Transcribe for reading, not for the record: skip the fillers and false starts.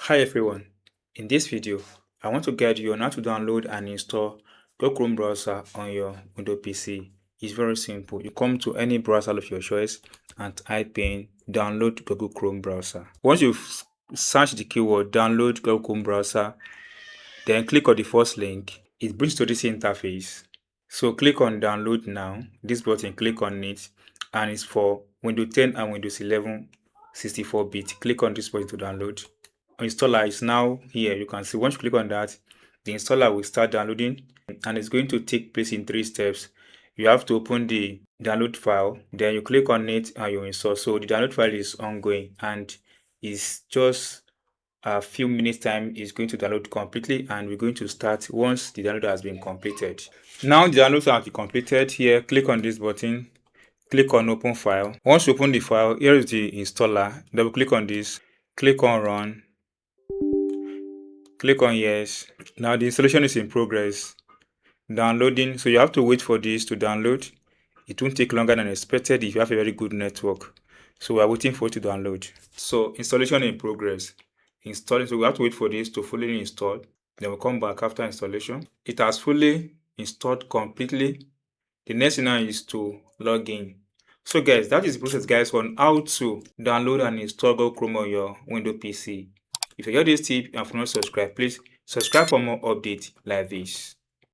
Hi everyone, in this video I want to guide you on how to download and install Google Chrome browser on your Windows PC. It's very simple. You come to any browser of your choice and type in download Google Chrome browser. Once you've searched the keyword download Google Chrome browser, then click on the first link. It brings to this interface. So click on download now. This button, click on it, and it's for Windows 10 and Windows 11 64-bit. Click on this button to download. Installer is now here. You can see once you click on that, the installer will start downloading, and it's going to take place in 3 steps. You have to open the download file, then you click on it and you install. So the download file is ongoing and it's just a few minutes time is going to download completely, and we're going to start once the download has been completed. Now the download has been completed. Here, click on this button, click on open file. Once you open the file, here is the installer. Double click on this, click on run, click on yes. Now the installation is in progress, downloading. So you have to wait for this to download. It won't take longer than expected if you have a very good network. So we are waiting for it to download. So installation in progress. Installing. So we have to wait for this to fully install. Then we'll come back after installation. It has fully installed completely. The next thing now is to log in. So guys, that is the process guys on how to download and install Google Chrome on your Windows PC. If you enjoyed this tip and have not subscribed, please subscribe for more updates like this.